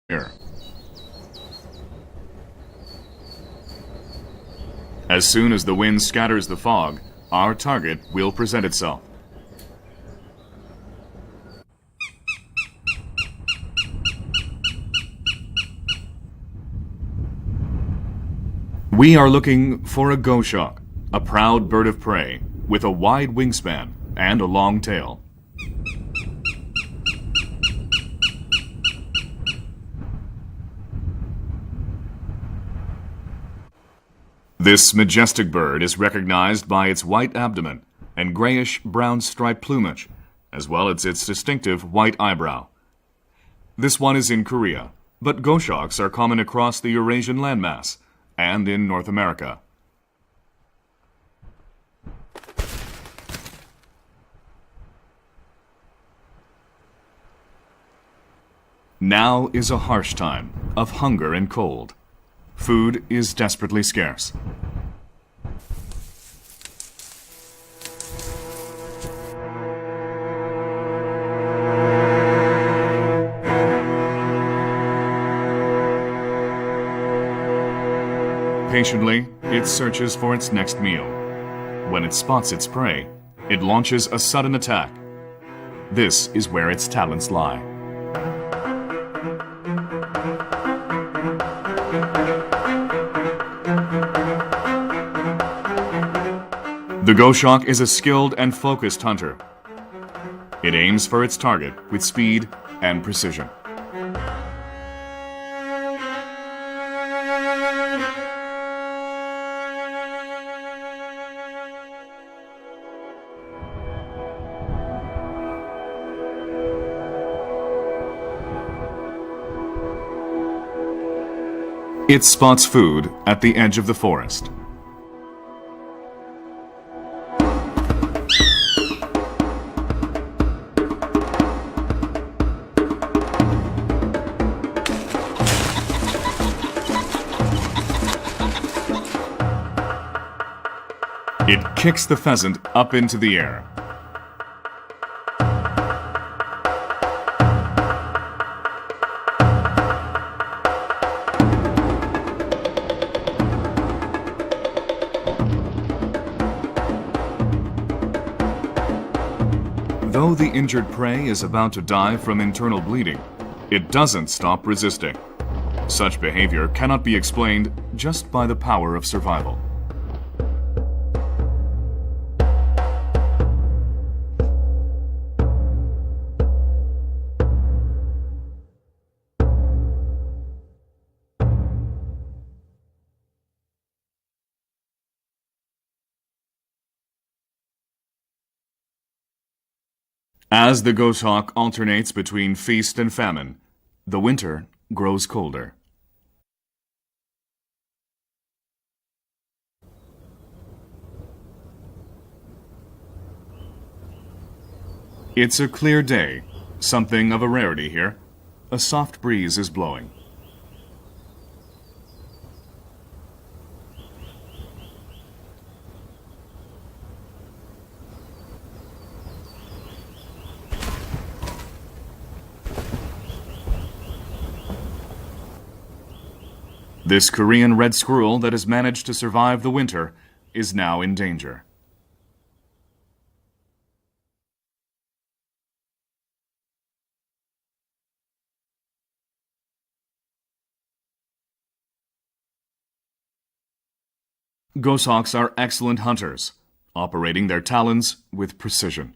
Here. As soon as the wind scatters the fog, our target will present itself. We are looking for a goshawk, a proud bird of prey with a wide wingspan and a long tail. This majestic bird is recognized by its white abdomen and grayish-brown striped plumage, as well as its distinctive white eyebrow. This one is in Korea, but goshawks are common across the Eurasian landmass and in North America. Now is a harsh time of hunger and cold. Food is desperately scarce. Patiently, it searches for its next meal. When it spots its prey, it launches a sudden attack. This is where its talents lie. The goshawk is a skilled and focused hunter. It aims for its target with speed and precision. It spots food at the edge of the forest. It kicks the pheasant up into the air. Though the injured prey is about to die from internal bleeding, it doesn't stop resisting. Such behavior cannot be explained just by the power of survival. As the goshawk alternates between feast and famine, the winter grows colder. It's a clear day, something of a rarity here. A soft breeze is blowing. This Korean red squirrel that has managed to survive the winter is now in danger. Goshawks are excellent hunters, operating their talons with precision.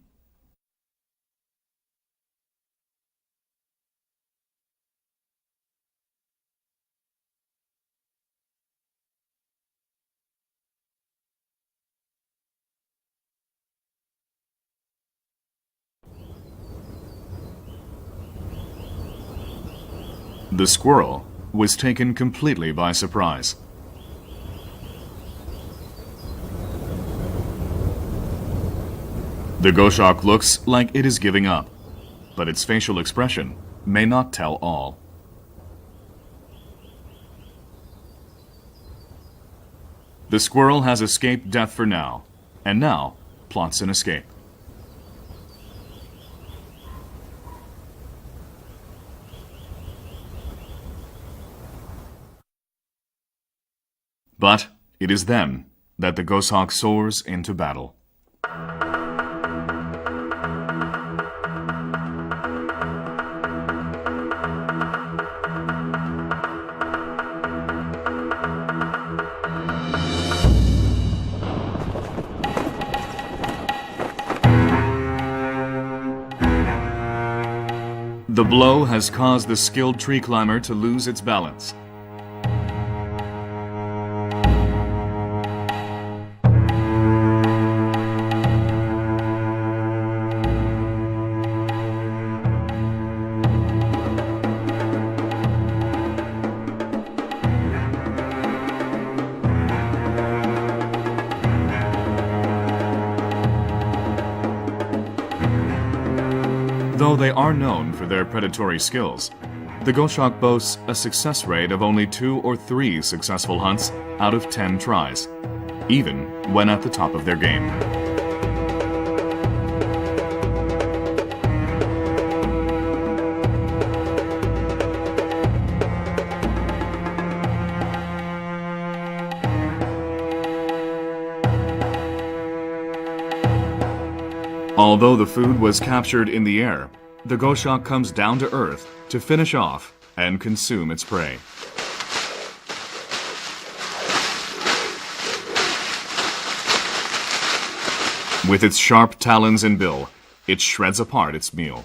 The squirrel was taken completely by surprise. The goshawk looks like it is giving up, but its facial expression may not tell all. The squirrel has escaped death for now, and now plots an escape. But it is then that the goshawk soars into battle. The blow has caused the skilled tree climber to lose its balance. Though they are known for their predatory skills, the goshawk boasts a success rate of only 2 or 3 successful hunts out of 10 tries, even when at the top of their game. Although the food was captured in the air, the goshawk comes down to earth to finish off and consume its prey. With its sharp talons and bill, it shreds apart its meal.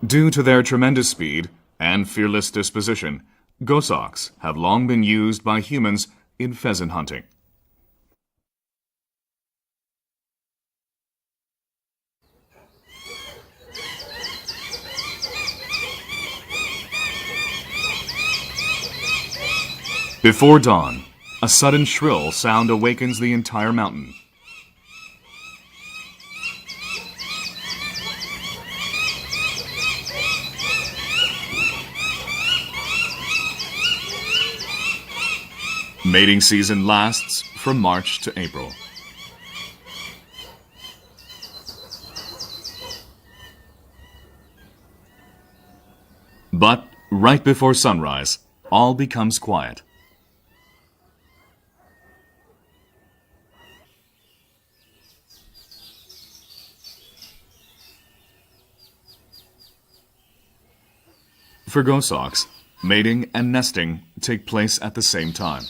Due to their tremendous speed and fearless disposition, goshawks have long been used by humans in pheasant hunting. Before dawn, a sudden shrill sound awakens the entire mountain. Mating season lasts from March to April. But right before sunrise, all becomes quiet. For goshawks, mating and nesting take place at the same time.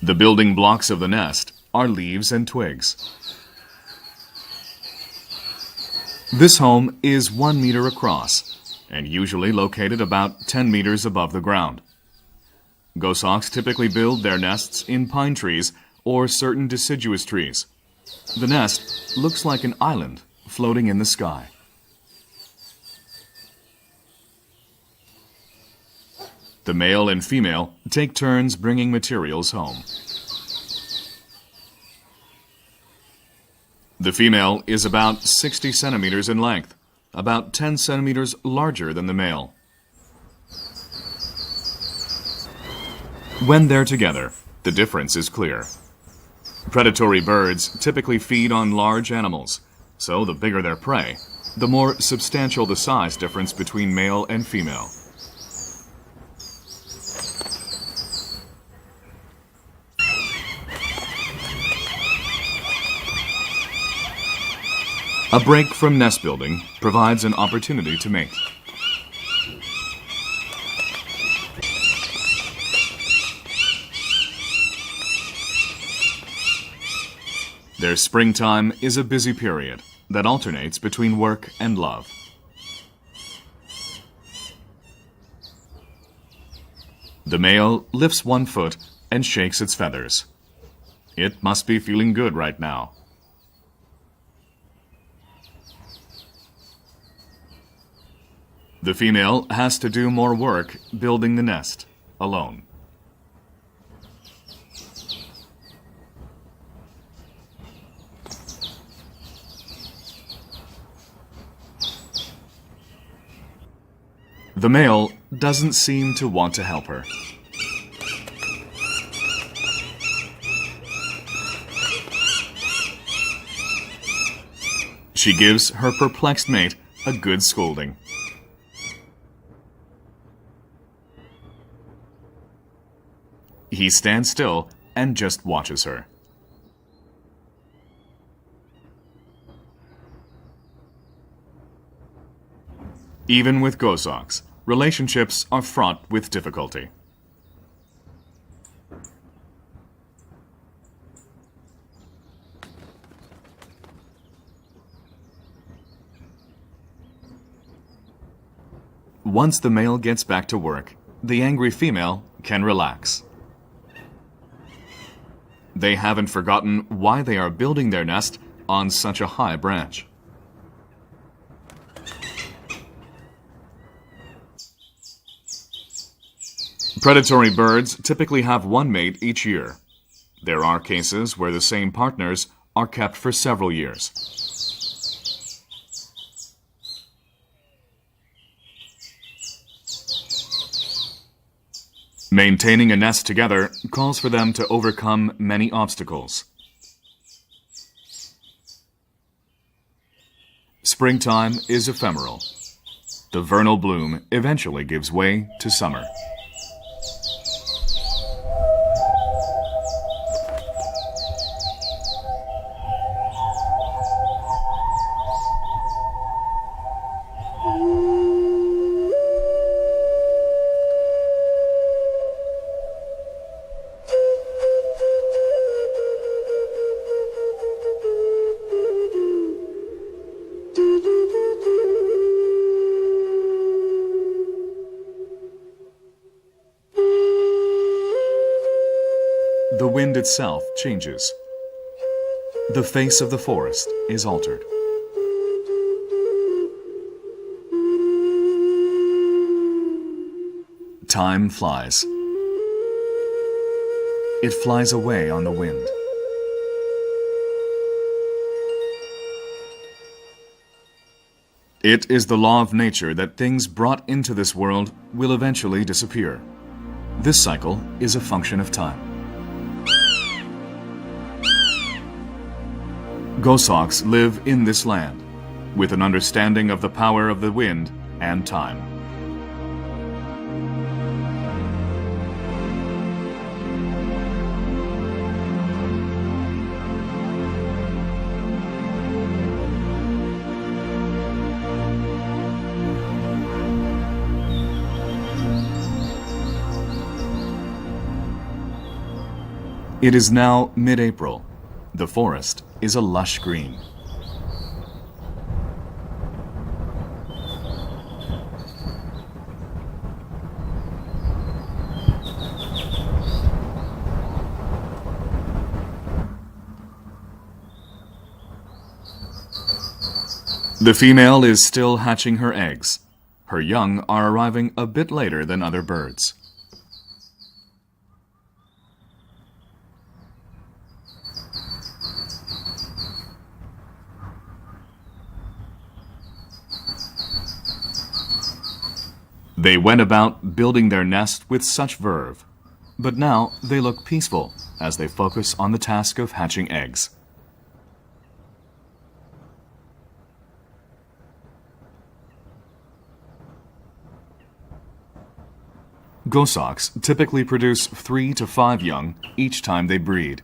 The building blocks of the nest are leaves and twigs. This home is 1 meter across and usually located about 10 meters above the ground. Goshawks typically build their nests in pine trees or certain deciduous trees. The nest looks like an island floating in the sky. The male and female take turns bringing materials home. The female is about 60 centimeters in length, about 10 centimeters larger than the male. When they're together, the difference is clear. Predatory birds typically feed on large animals, so the bigger their prey, the more substantial the size difference between male and female. A break from nest building provides an opportunity to mate. Their springtime is a busy period that alternates between work and love. The male lifts one foot and shakes its feathers. It must be feeling good right now. The female has to do more work building the nest alone. The male doesn't seem to want to help her. She gives her perplexed mate a good scolding. He stands still and just watches her. Even with goshawks, relationships are fraught with difficulty. Once the male gets back to work, the angry female can relax. They haven't forgotten why they are building their nest on such a high branch. Predatory birds typically have one mate each year. There are cases where the same partners are kept for several years. Maintaining a nest together calls for them to overcome many obstacles. Springtime is ephemeral. The vernal bloom eventually gives way to summer. The wind itself changes. The face of the forest is altered. Time flies. It flies away on the wind. It is the law of nature that things brought into this world will eventually disappear. This cycle is a function of time. Goshawks live in this land, with an understanding of the power of the wind and time. It is now mid-April. The forest is a lush green. The female is still hatching her eggs. Her young are arriving a bit later than other birds. They went about building their nest with such verve, but now they look peaceful as they focus on the task of hatching eggs. Goshawks typically produce 3 to 5 young each time they breed.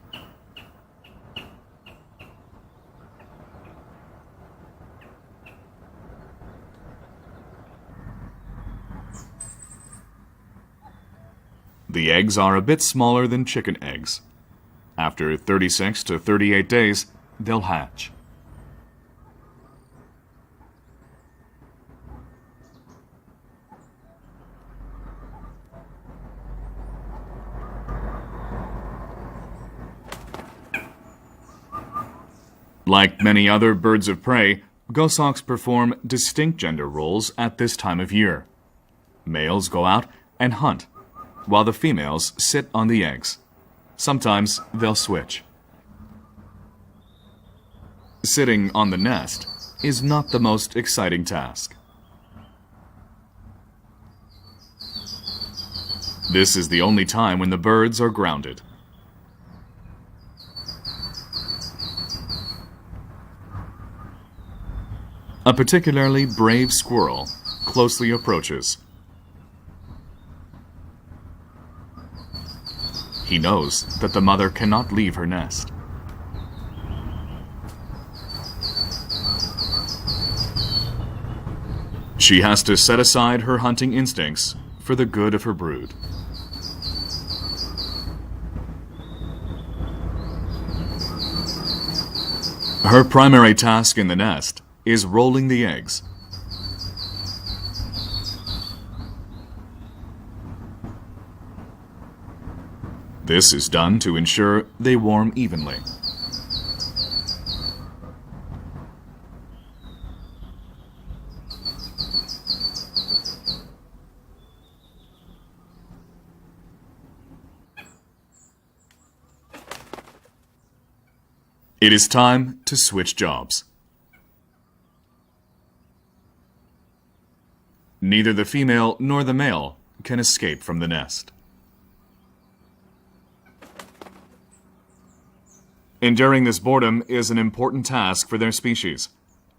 The eggs are a bit smaller than chicken eggs. After 36 to 38 days, they'll hatch. Like many other birds of prey, goshawks perform distinct gender roles at this time of year. Males go out and hunt, while the females sit on the eggs. Sometimes they'll switch. Sitting on the nest is not the most exciting task. This is the only time when the birds are grounded. A particularly brave squirrel closely approaches. He knows that the mother cannot leave her nest. She has to set aside her hunting instincts for the good of her brood. Her primary task in the nest is rolling the eggs. This is done to ensure they warm evenly. It is time to switch jobs. Neither the female nor the male can escape from the nest. Enduring this boredom is an important task for their species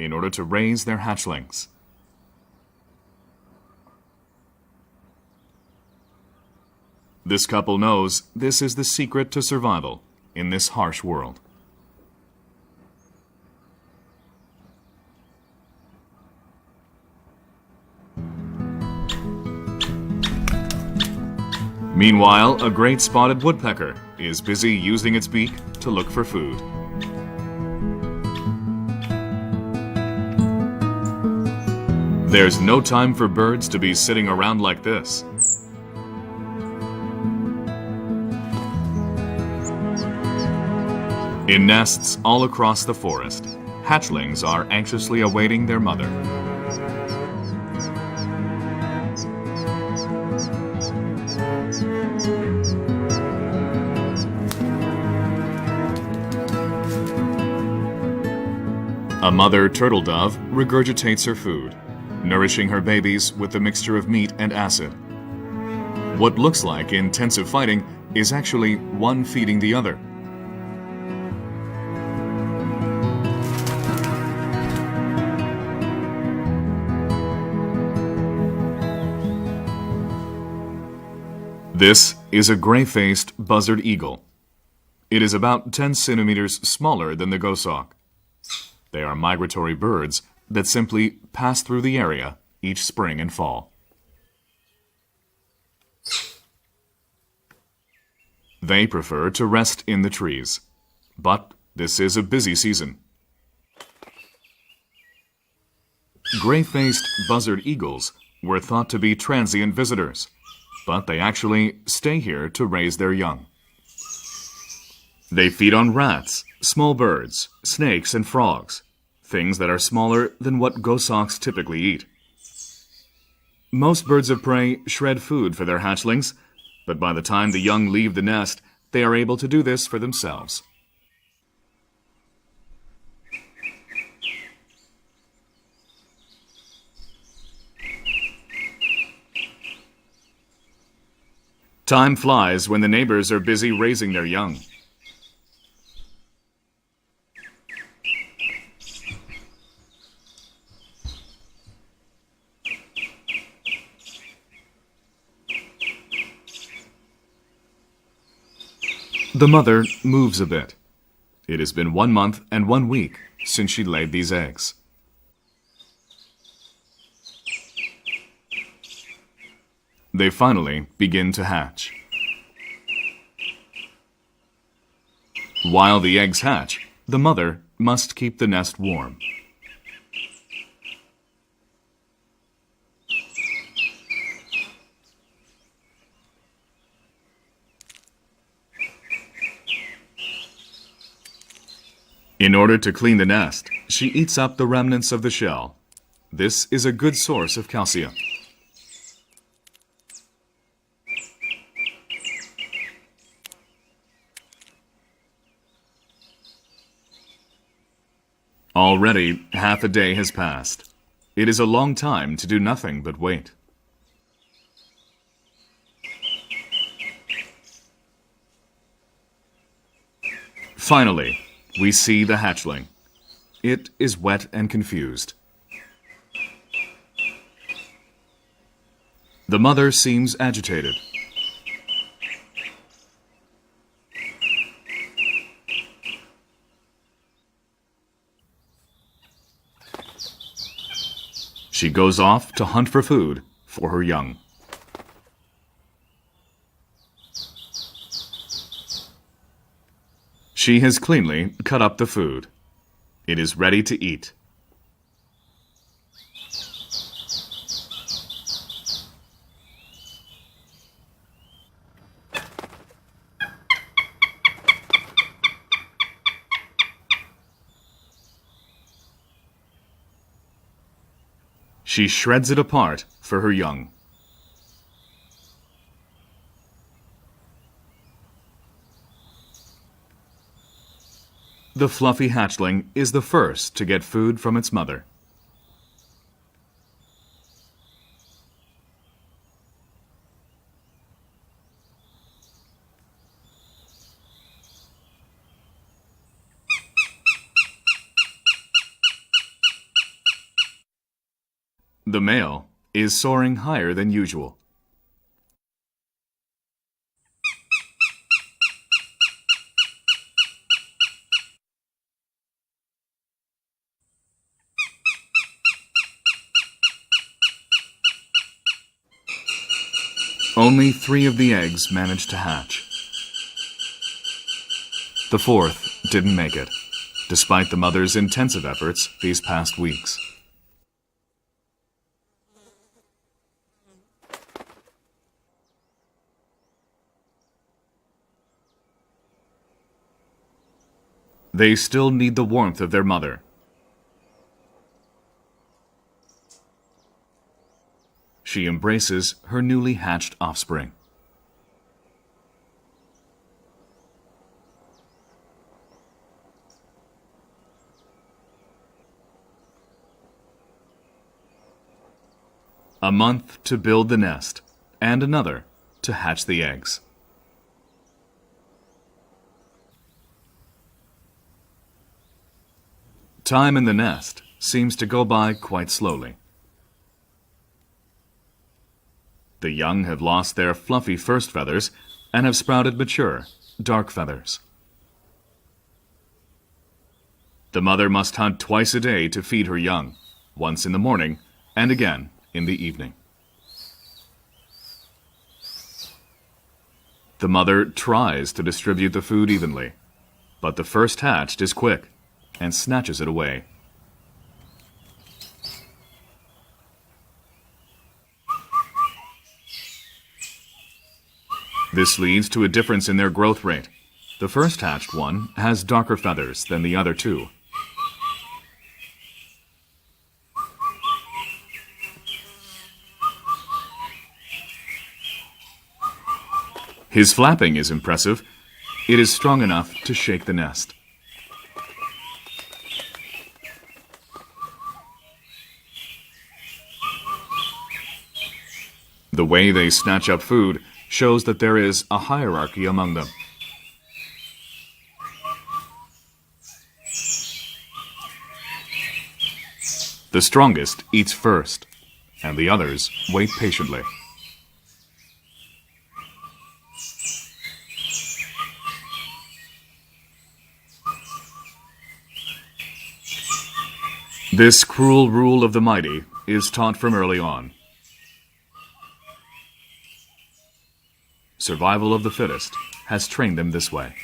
in order to raise their hatchlings. This couple knows this is the secret to survival in this harsh world. Meanwhile, a great spotted woodpecker is busy using its beak to look for food. There's no time for birds to be sitting around like this. In nests all across the forest, hatchlings are anxiously awaiting their mother. A mother turtle dove regurgitates her food, nourishing her babies with a mixture of meat and acid. What looks like intensive fighting is actually one feeding the other. This is a gray-faced buzzard eagle. It is about 10 centimeters smaller than the goshawk. They are migratory birds that simply pass through the area each spring and fall. They prefer to rest in the trees, but this is a busy season. Gray-faced buzzard eagles were thought to be transient visitors, but they actually stay here to raise their young. They feed on rats, small birds, snakes, and frogs, things that are smaller than what goshawks typically eat. Most birds of prey shred food for their hatchlings, but by the time the young leave the nest, they are able to do this for themselves. Time flies when the neighbors are busy raising their young. The mother moves a bit. It has been 1 month and 1 week since she laid these eggs. They finally begin to hatch. While the eggs hatch, the mother must keep the nest warm. In order to clean the nest, she eats up the remnants of the shell. This is a good source of calcium. Already, half a day has passed. It is a long time to do nothing but wait. Finally, we see the hatchling. It is wet and confused. The mother seems agitated. She goes off to hunt for food for her young. She has cleanly cut up the food. It is ready to eat. She shreds it apart for her young. The fluffy hatchling is the first to get food from its mother. The male is soaring higher than usual. Only 3 of the eggs managed to hatch. The 4th didn't make it, despite the mother's intensive efforts these past weeks. They still need the warmth of their mother. She embraces her newly hatched offspring. A month to build the nest, and another to hatch the eggs. Time in the nest seems to go by quite slowly. The young have lost their fluffy first feathers and have sprouted mature, dark feathers. The mother must hunt twice a day to feed her young, once in the morning and again in the evening. The mother tries to distribute the food evenly, but the first hatched is quick and snatches it away. This leads to a difference in their growth rate. The first hatched one has darker feathers than the other 2. His flapping is impressive. It is strong enough to shake the nest. The way they snatch up food shows that there is a hierarchy among them. The strongest eats first, and the others wait patiently. This cruel rule of the mighty is taught from early on. Survival of the fittest has trained them this way.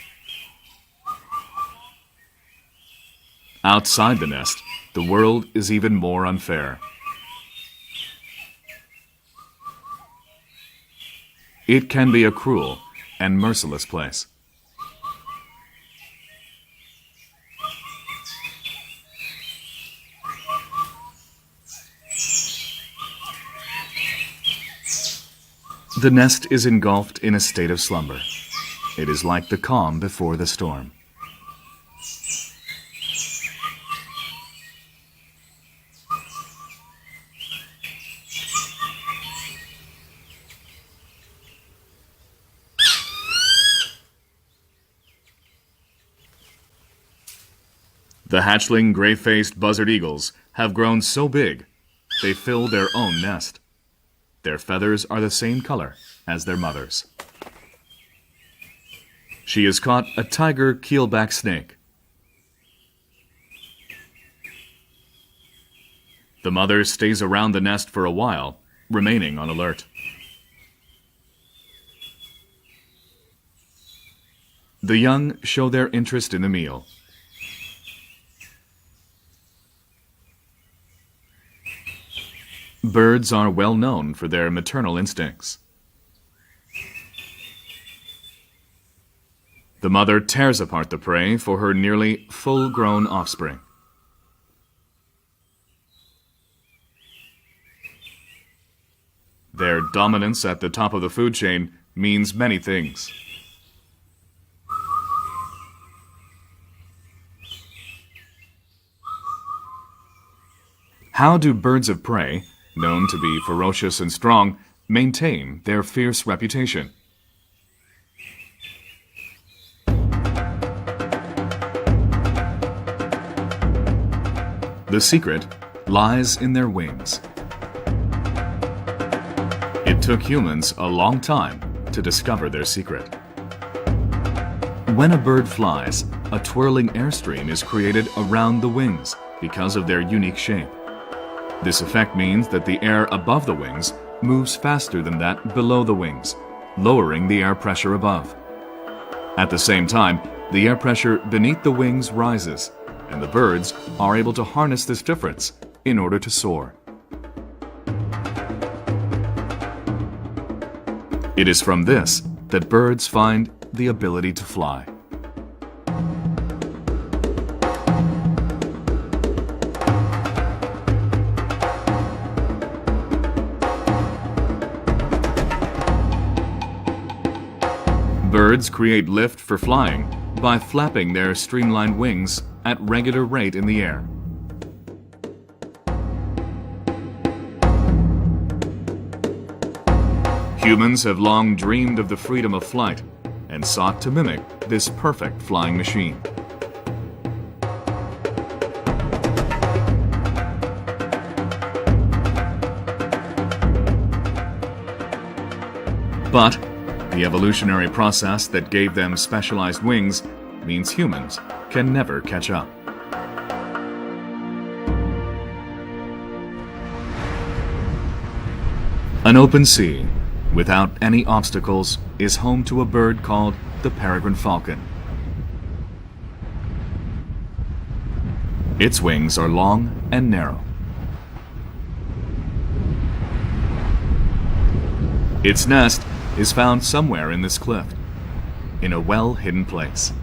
Outside the nest, the world is even more unfair. It can be a cruel and merciless place. The nest is engulfed in a state of slumber. It is like the calm before the storm. The hatchling gray-faced buzzard eagles have grown so big, they fill their own nest. Their feathers are the same color as their mother's. She has caught a tiger keelback snake. The mother stays around the nest for a while, remaining on alert. The young show their interest in the meal. Birds are well known for their maternal instincts. The mother tears apart the prey for her nearly full-grown offspring. Their dominance at the top of the food chain means many things. How do birds of prey, known to be ferocious and strong, maintain their fierce reputation? The secret lies in their wings. It took humans a long time to discover their secret. When a bird flies, a twirling airstream is created around the wings because of their unique shape. This effect means that the air above the wings moves faster than that below the wings, lowering the air pressure above. At the same time, the air pressure beneath the wings rises, and the birds are able to harness this difference in order to soar. It is from this that birds find the ability to fly. Birds create lift for flying by flapping their streamlined wings at regular rate in the air. Humans have long dreamed of the freedom of flight and sought to mimic this perfect flying machine. But the evolutionary process that gave them specialized wings means humans can never catch up. An open sea without any obstacles is home to a bird called the peregrine falcon. Its wings are long and narrow. Its nest is found somewhere in this cliff, in a well-hidden place.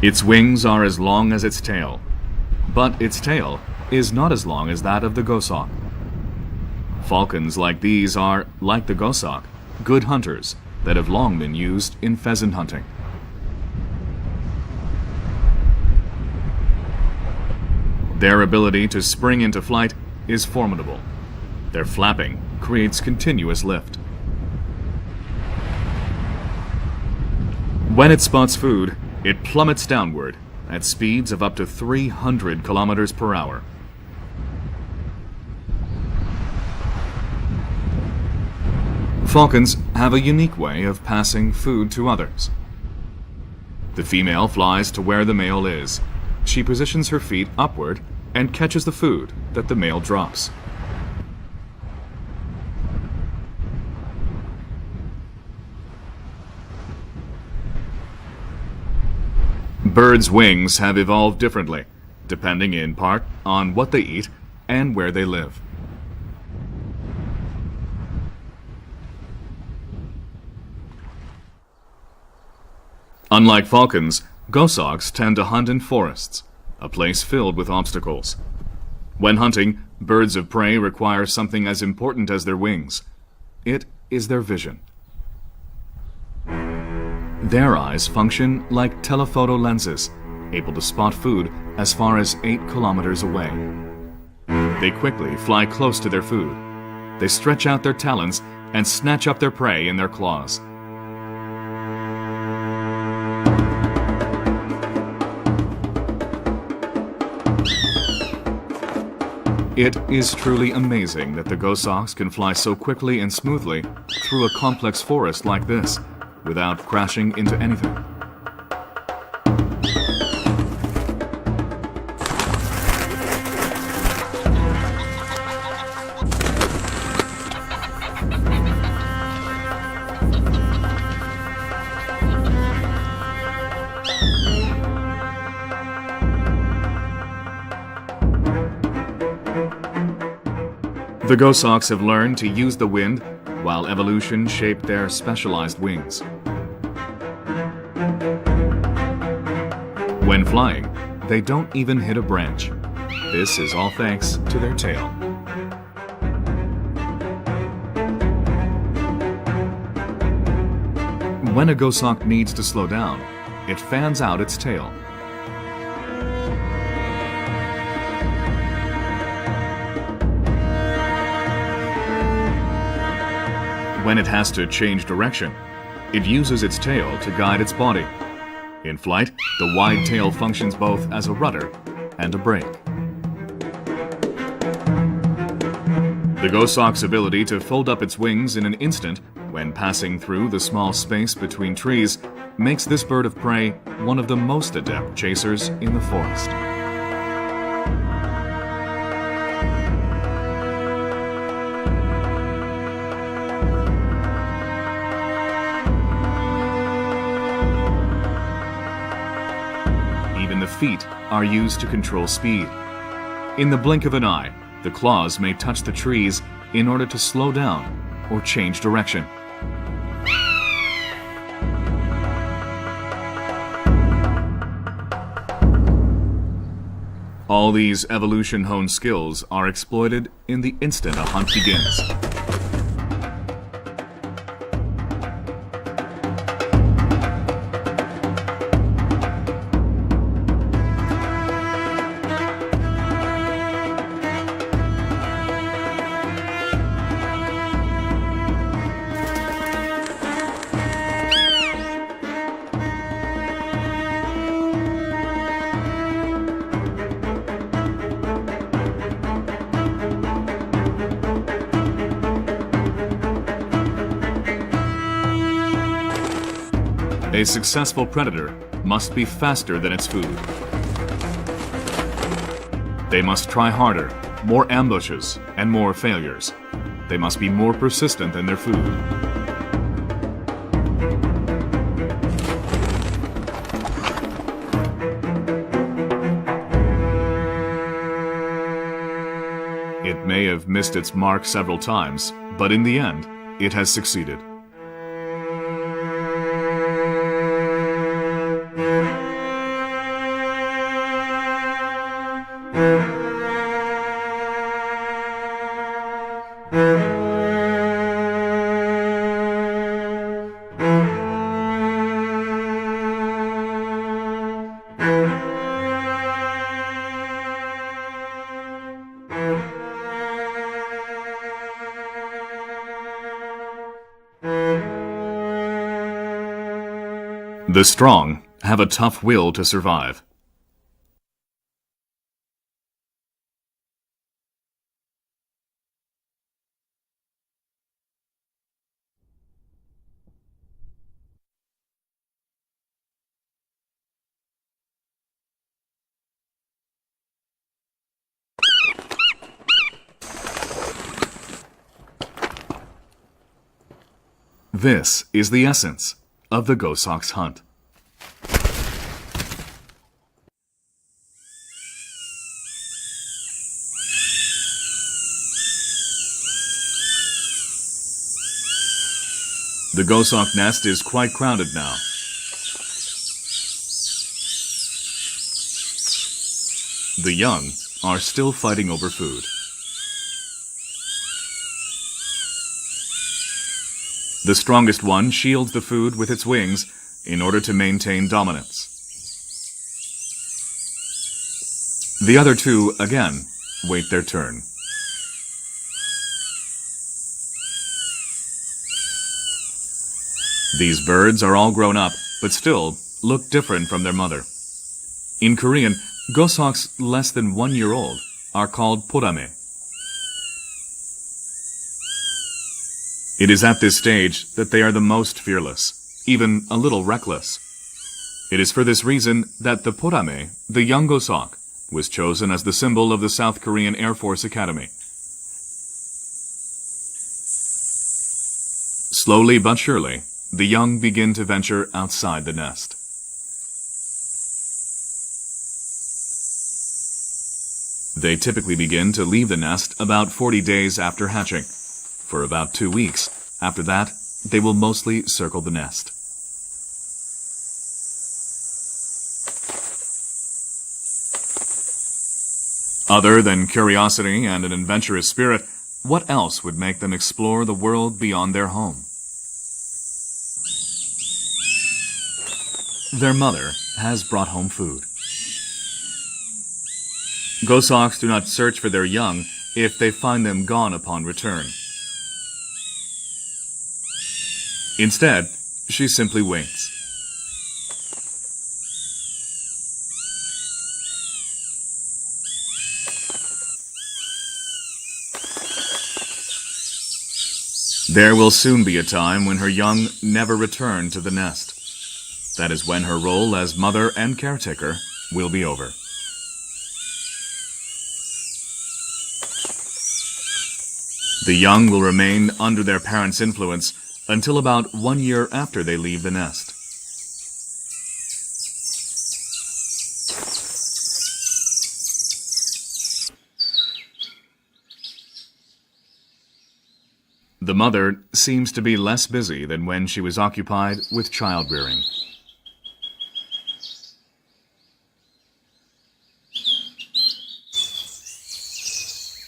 Its wings are as long as its tail, but its tail is not as long as that of the goshawk. Falcons like these are, like the goshawk, good hunters that have long been used in pheasant hunting. Their ability to spring into flight is formidable. Their flapping creates continuous lift. When it spots food, it plummets downward at speeds of up to 300 kilometers per hour. Falcons have a unique way of passing food to others. The female flies to where the male is. She positions her feet upward and catches the food that the male drops. Birds' wings have evolved differently, depending in part on what they eat and where they live. Unlike falcons, goshawks tend to hunt in forests, a place filled with obstacles. When hunting, birds of prey require something as important as their wings. It is their vision. Their eyes function like telephoto lenses, able to spot food as far as 8 kilometers away. They quickly fly close to their food. They stretch out their talons and snatch up their prey in their claws. It is truly amazing that the goshawks can fly so quickly and smoothly through a complex forest like this without crashing into anything. The goshawks have learned to use the wind while evolution shaped their specialized wings. When flying, they don't even hit a branch. This is all thanks to their tail. When a goshawk needs to slow down, it fans out its tail. When it has to change direction, it uses its tail to guide its body. In flight, the wide tail functions both as a rudder and a brake. The goshawk's ability to fold up its wings in an instant when passing through the small space between trees makes this bird of prey one of the most adept chasers in the forest. Even the feet are used to control speed. In the blink of an eye, the claws may touch the trees in order to slow down or change direction. All these evolution-honed skills are exploited in the instant a hunt begins. A successful predator must be faster than its food. They must try harder, more ambushes, and more failures. They must be more persistent than their food. It may have missed its mark several times, but in the end, it has succeeded. The strong have a tough will to survive. This is the essence of the goshawk's hunt. The goshawk nest is quite crowded now. The young are still fighting over food. The strongest one shields the food with its wings in order to maintain dominance. The other two, again, wait their turn. These birds are all grown up, but still look different from their mother. In Korean, goshawks less than 1 year old are called porame, It is at this stage that they are the most fearless, even a little reckless. It is for this reason that the porame, the young gosok, was chosen as the symbol of the South Korean Air Force Academy. Slowly but surely, the young begin to venture outside the nest. They typically begin to leave the nest about 40 days after hatching. For about 2 weeks. After that, they will mostly circle the nest. Other than curiosity and an adventurous spirit, what else would make them explore the world beyond their home? Their mother has brought home food. Gosoks do not search for their young if they find them gone upon return. Instead, she simply waits. There will soon be a time when her young never return to the nest. That is when her role as mother and caretaker will be over. The young will remain under their parents' influence until about 1 year after they leave the nest. The mother seems to be less busy than when she was occupied with child-rearing.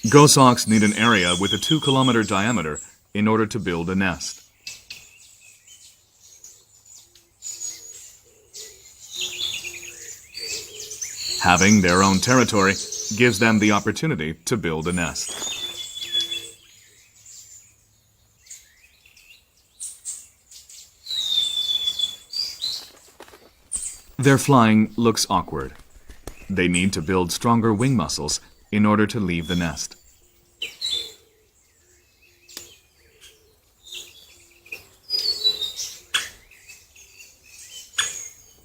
Gosoks need an area with a 2-kilometer diameter in order to build a nest. Having their own territory gives them the opportunity to build a nest. Their flying looks awkward. They need to build stronger wing muscles in order to leave the nest.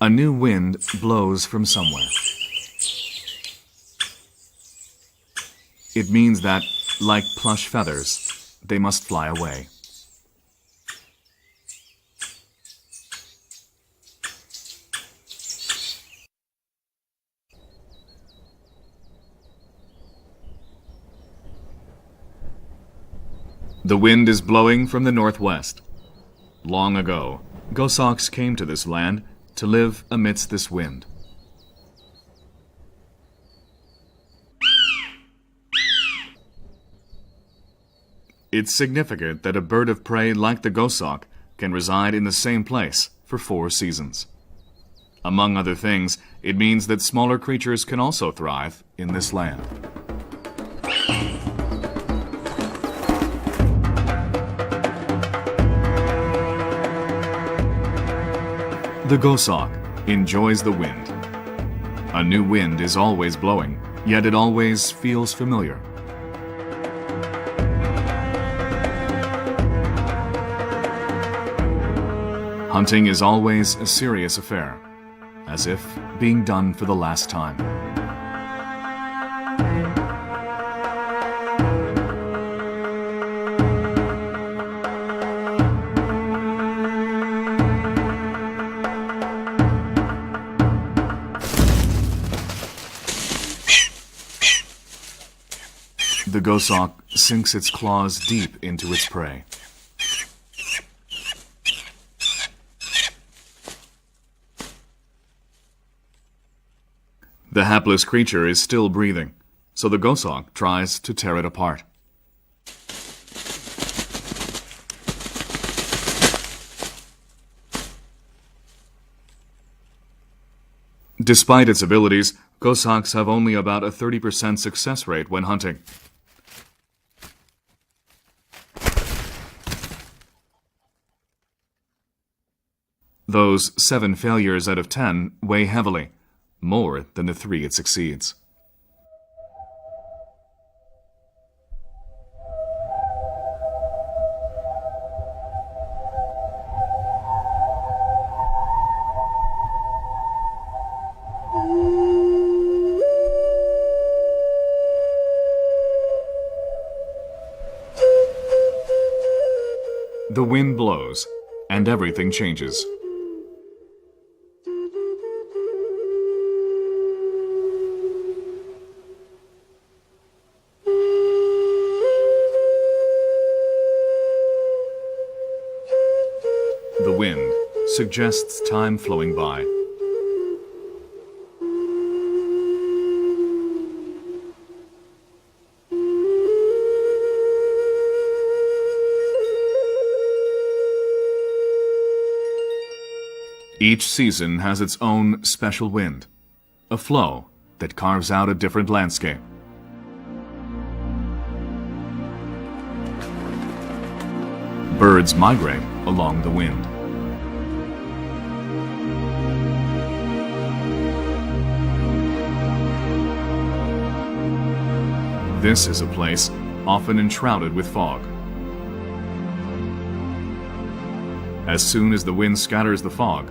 A new wind blows from somewhere. It means that, like plush feathers, they must fly away. The wind is blowing from the northwest. Long ago, gosoks came to this land to live amidst this wind. It's significant that a bird of prey like the gosok can reside in the same place for 4 seasons. Among other things, it means that smaller creatures can also thrive in this land. The gosok enjoys the wind. A new wind is always blowing, yet it always feels familiar. Hunting is always a serious affair, as if being done for the last time. The gosok sinks its claws deep into its prey. The hapless creature is still breathing, so the gosok tries to tear it apart. Despite its abilities, gosoks have only about a 30% success rate when hunting. Those 7 failures out of 10 weigh heavily, more than the 3 it succeeds. The wind blows, and everything changes. The wind suggests time flowing by. Each season has its own special wind, a flow that carves out a different landscape. Birds migrate along the wind. This is a place often enshrouded with fog. As soon as the wind scatters the fog,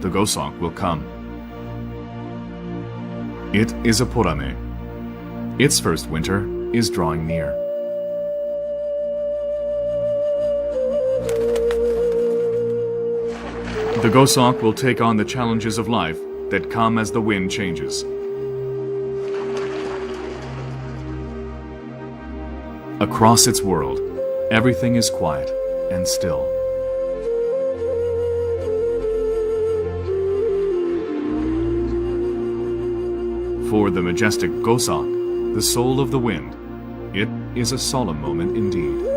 the goshawk will come. It is a porame. Its first winter is drawing near. The goshawk will take on the challenges of life that come as the wind changes. Across its world, everything is quiet and still. For the majestic goshawk, the soul of the wind, it is a solemn moment indeed.